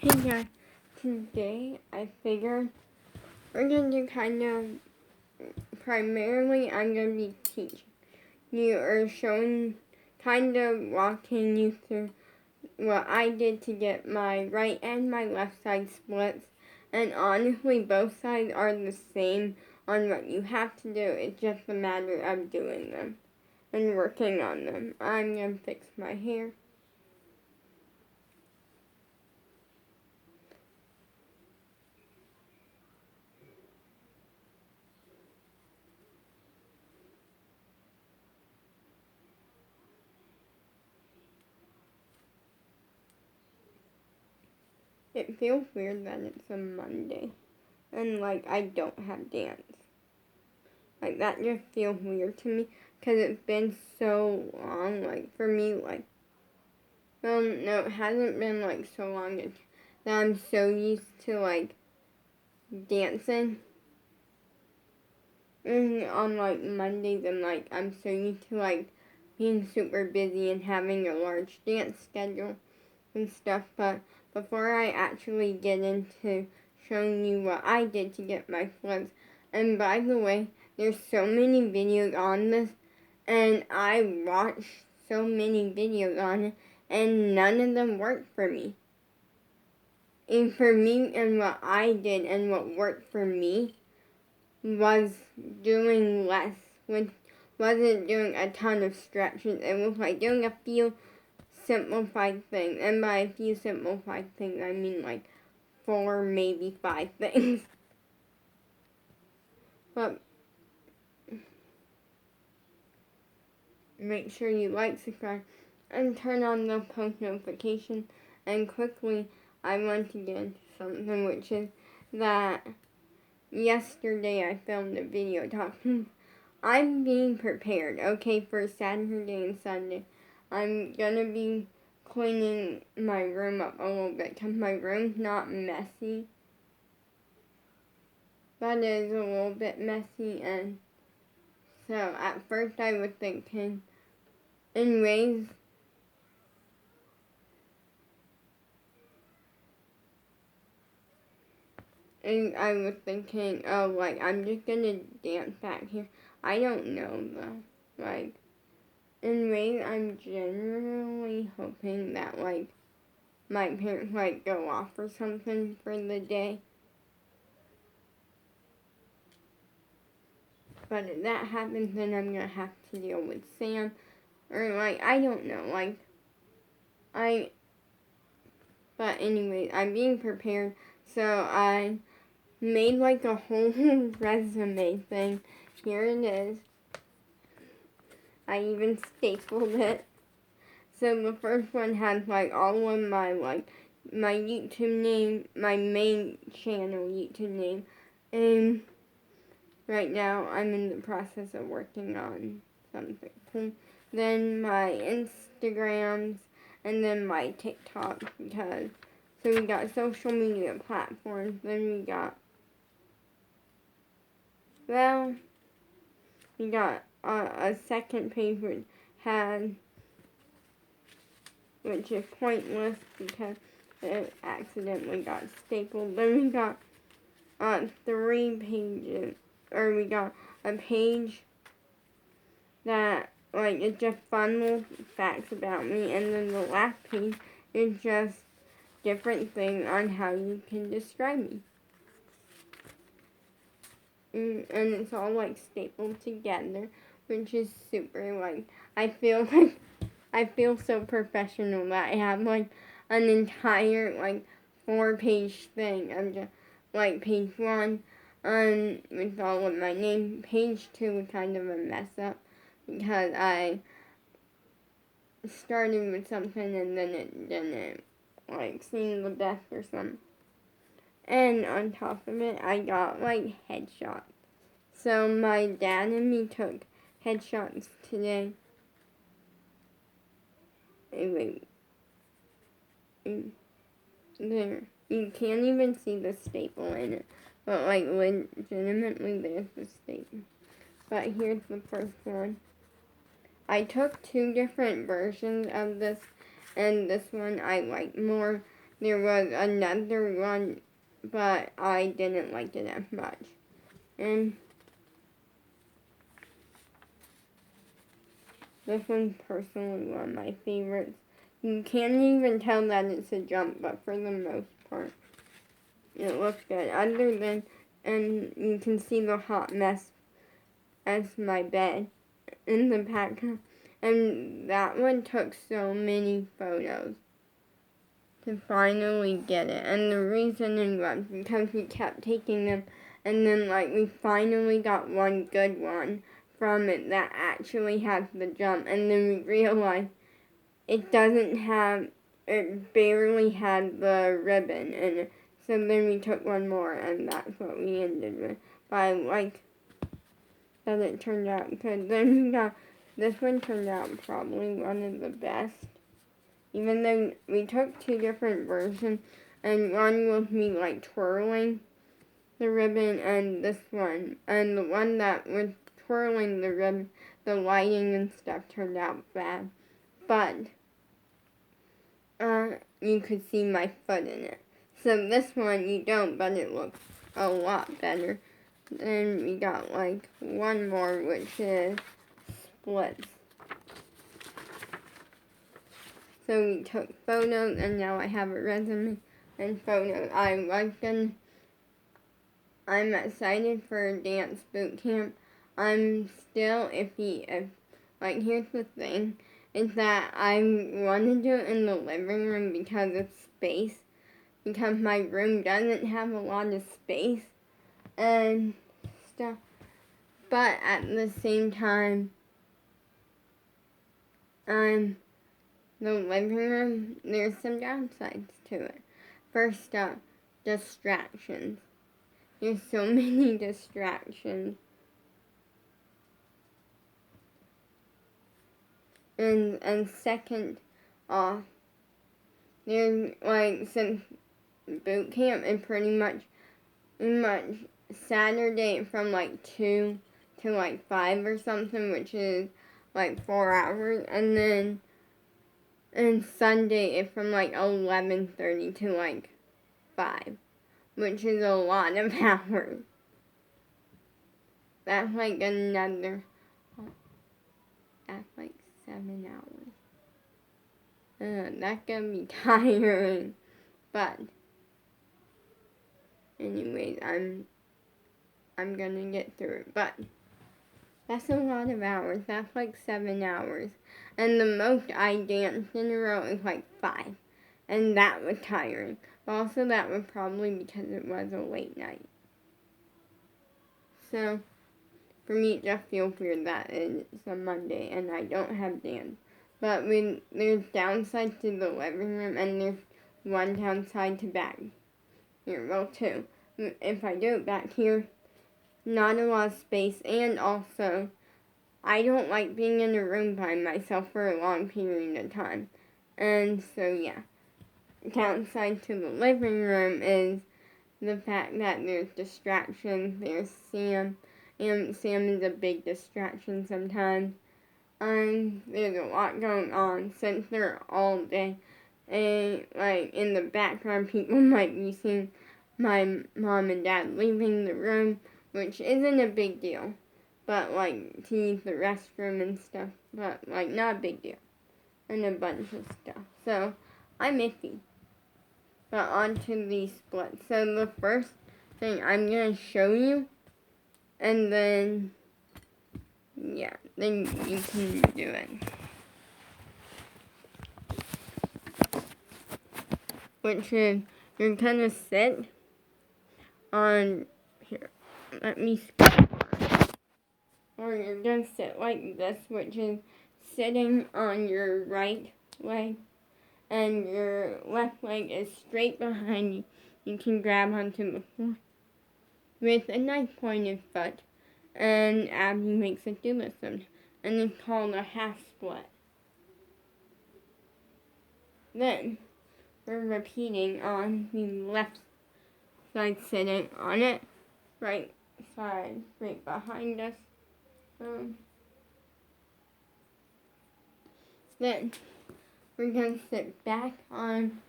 Hey guys, today I figured we're going to kind of, primarily I'm going to be teaching you or showing, kind of walking you through what I did to get my right and my left side splits. And honestly, both sides are the same on what you have to do. It's just a matter of doing them and working on them. I'm going to fix my hair. It feels weird that it's a Monday and I don't have dance. That just feels weird to me because it's been so long. For me, well, no, it hasn't been so long that I'm so used to dancing. And on Mondays, and I'm so used to being super busy and having a large dance schedule and stuff. But before I actually get into showing you what I did to get my flips, and by the way, there's so many videos on this, and I watched so many videos on it, and none of them worked for me. And for me, and what I did and what worked for me was doing less, which wasn't doing a ton of stretches. It was doing a few simplified things, and by a few simplified things, I mean 4, maybe 5 things. But make sure you like, subscribe, and turn on the post notification. And quickly, I want to get into something, which is that yesterday I filmed a video talking. I'm being prepared, okay, for Saturday and Sunday. I'm gonna be cleaning my room up a little bit because my room's not messy, but it is a little bit messy. And so at first I was thinking, anyways, and I was thinking, oh, I'm just gonna dance back here. I don't know though. Anyways, I'm generally hoping that my parents go off or something for the day. But if that happens, then I'm gonna have to deal with Sam, or I don't know, but anyways, I'm being prepared, so I made a whole resume thing. Here it is. I even stapled it. So the first one has all of my my YouTube name, my main channel YouTube name, and right now I'm in the process of working on something. Then my Instagrams, and then my TikTok, because so we got social media platforms. Then we got a second page which is pointless because it accidentally got stapled. Then we got 3 pages, or we got a page that it's just fun little facts about me, and then the last page is just different things on how you can describe me. And it's all stapled together, which is super I feel so professional that I have an entire 4-page thing. I'm just page 1 with all of my name. Page 2 was kind of a mess up because I started with something and then it didn't seem the best or something. And on top of it, I got headshots. So my dad and me took headshots today. Wait. There. You can't even see the staple in it. But legitimately there's the staple. But here's the first one. I took 2 different versions of this, and this one I like more. there was another one, but I didn't like it as much. And this one's personally one of my favorites. You can't even tell that it's a jump, but for the most part, it looks good. Other than, and you can see the hot mess as my bed in the background. And that one took so many photos to finally get it. And the reasoning was because we kept taking them, and then we finally got one good one from it that actually has the jump, and then we realized it barely had the ribbon in it. So then we took one more, and that's what we ended with. But I like that it turned out good. Then we got, this one turned out probably one of the best. Even though we took two different versions, and one was me twirling the ribbon, and this one. And the one that was twirling the ribbon, the lighting and stuff turned out bad. But you could see my foot in it. So this one you don't, but it looks a lot better. Then we got one more, which is splits. So we took photos, and now I have a resume and photos. I'm excited for dance boot camp. I'm still iffy here's the thing, is that I want to do it in the living room because of space. Because my room doesn't have a lot of space and stuff. But at the same time, the living room, there's some downsides to it. First up, distractions. There's so many distractions. And second off, there's since boot camp is pretty much Saturday from 2 to 5 or something, which is 4 hours, and Sunday is from 11:30 to 5, which is a lot of hours. That's another, that's 7 hours. That's gonna be tiring, but anyways, I'm gonna get through it. But that's a lot of hours. That's 7 hours. And the most I danced in a row is 5. And that was tiring. But also that was probably because it was a late night. So, for me it just feels weird that it's a Monday and I don't have dance. But there's downsides to the living room, and there's one downside to back here. Well, two. If I do it back here, not a lot of space, and also I don't like being in a room by myself for a long period of time. And so yeah, downside to the living room is the fact that there's distractions. There's Sam, and Sam is a big distraction sometimes. There's a lot going on since they're all day. And in the background, people might be seeing my mom and dad leaving the room, which isn't a big deal, but to use the restroom and stuff, but not a big deal, and a bunch of stuff. So I'm iffy. But on to the splits. So the first thing I'm gonna show you, and then yeah, then you can do it. Which is, you're gonna sit on, here, let me skip. Or you're gonna sit like this, which is sitting on your right leg, and your left leg is straight behind you. You can grab onto the floor with a nice pointed foot, and Abby makes it do this one, and it's called a half split. Then we're repeating on the left side, sitting on it, right side right behind us. Then we're going to sit back on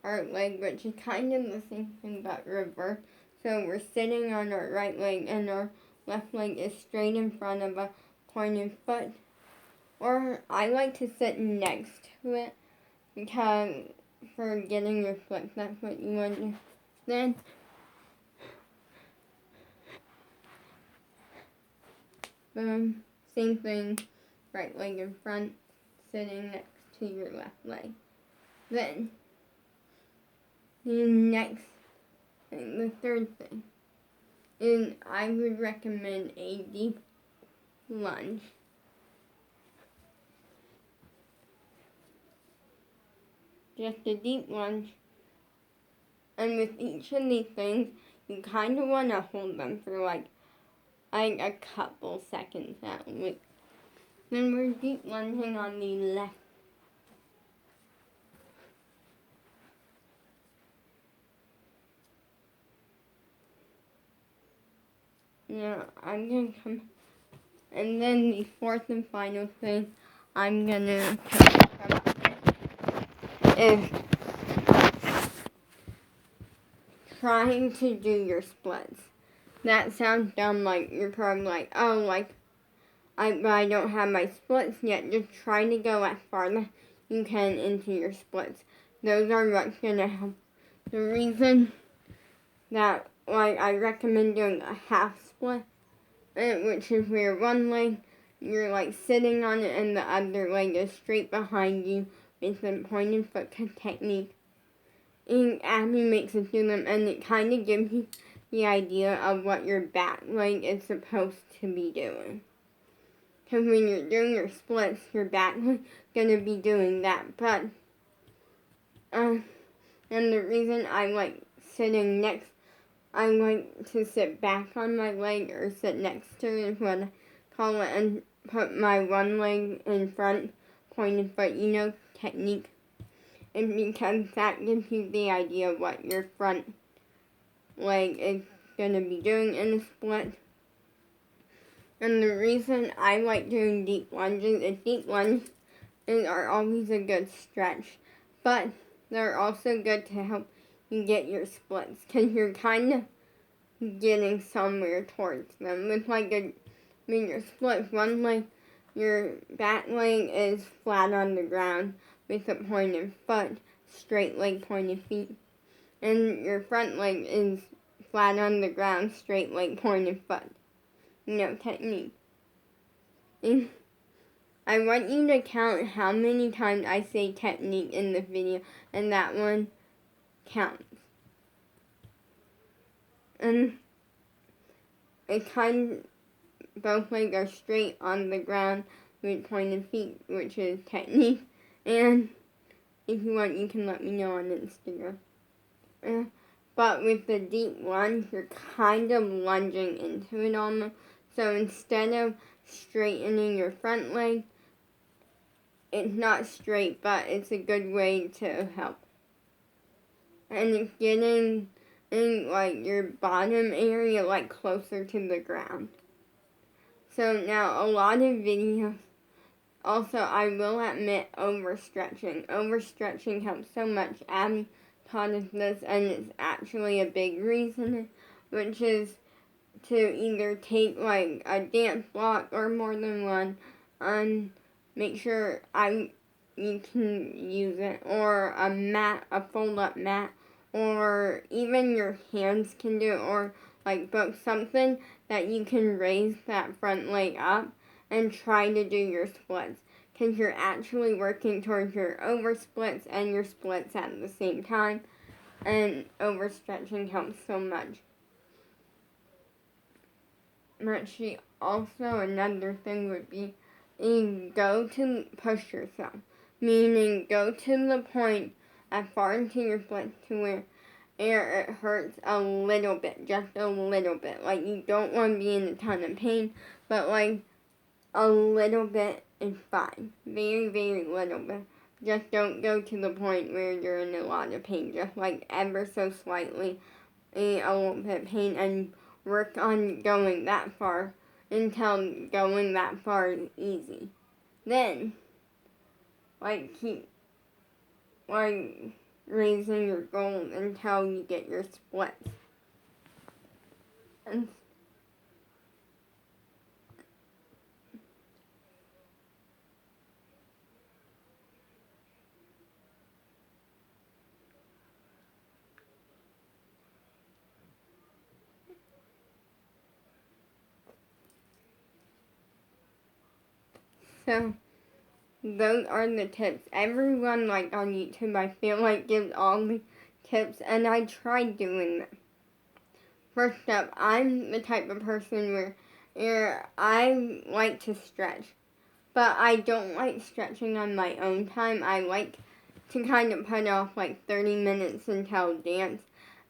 our leg, which is kind of the same thing but reverse. So we're sitting on our right leg and our left leg is straight in front of a pointed foot. Or I like to sit next to it because for getting your splits, that's what you want to do. Then boom, same thing, right leg in front, sitting next to your left leg. Then the next thing, the third thing, is I would recommend a deep lunge. Just a deep lunge. And with each of these things, you kind of want to hold them for like a couple seconds at least. Then we're deep lunging on the left. Now I'm going to come, and then the fourth and final thing I'm going to come up is trying to do your splits. That sounds dumb, like you're probably like, oh, like, I don't have my splits yet. Just try to go as far as you can into your splits. Those are what's going to help. The reason that, like, I recommend doing a half split, which is where one leg, you're, like, sitting on it and the other leg is straight behind you with the pointed foot technique. And Abby makes us do them, and it kind of gives you the idea of what your back leg is supposed to be doing. Because when you're doing your splits, your back leg is going to be doing that. But, and the reason I like sitting next, I like to sit back on my leg or sit next to it is what I call it, and put my one leg in front, pointed foot, technique. And because that gives you the idea of what your front leg is going to be doing in a split. And the reason I like doing deep lunges is deep lunges are always a good stretch, but they're also good to help you get your splits because you're kind of getting somewhere towards them. With when your splits, one leg, your back leg is flat on the ground with a pointed foot, straight leg, pointed feet, and your front leg is flat on the ground, straight leg, pointed foot. Technique. And I want you to count how many times I say technique in the video, and that one counts. And it both legs are straight on the ground with pointed feet, which is technique. And if you want, you can let me know on Instagram. But with the deep lunge, you're kind of lunging into it almost. So instead of straightening your front leg, it's not straight, but it's a good way to help. And it's getting in your bottom area closer to the ground. So now a lot of videos, also I will admit overstretching. Overstretching helps so much. Abby taught us this, and it's actually a big reason, which is to either take a dance block or more than one, and make sure you can use it, or a mat, a fold-up mat, or even your hands can do it, or both something that you can raise that front leg up and try to do your splits, because you're actually working towards your over splits and your splits at the same time, and overstretching helps so much. Actually, also another thing would be go to push yourself, meaning go to the point as far into your splits to where it hurts a little bit, just a little bit. You don't want to be in a ton of pain, but a little bit is fine. Very, very little bit. Just don't go to the point where you're in a lot of pain. Just ever so slightly, a little bit of pain, and work on going that far until going that far is easy. Then, keep, raising your goals until you get your splits. And so those are the tips. Everyone like on YouTube, I feel like, gives all the tips, and I tried doing them. First up, I'm the type of person where I like to stretch, but I don't like stretching on my own time. I like to kind of put off like 30 minutes until dance,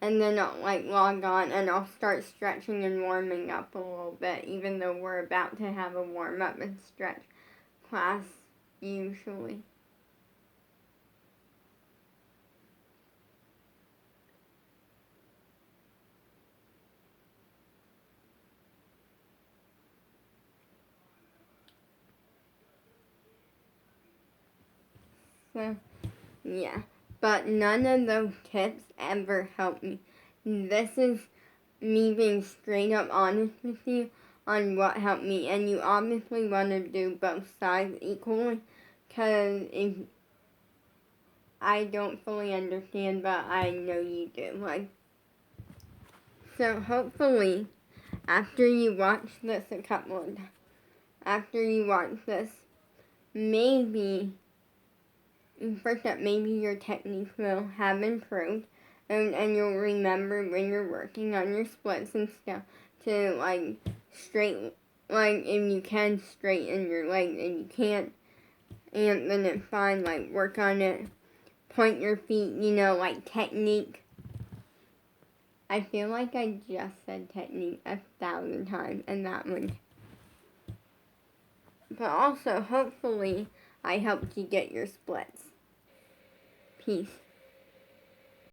and then I'll like log on and I'll start stretching and warming up a little bit, even though we're about to have a warm up and stretch class usually. So yeah, but none of those tips ever help me. This is me being straight up honest with you on what helped me, and you obviously want to do both sides equally, because if I don't fully understand, but I know you do. Like, so hopefully, after you watch this a couple of times, after you watch this, maybe, first up, maybe your technique will have improved, and you'll remember when you're working on your splits and stuff to, like, like, if you can straighten your legs and you can't, and then it's fine, like, work on it, point your feet, like, technique. I feel like I just said technique 1,000 times, and that one. But also, hopefully, I helped you get your splits. Peace.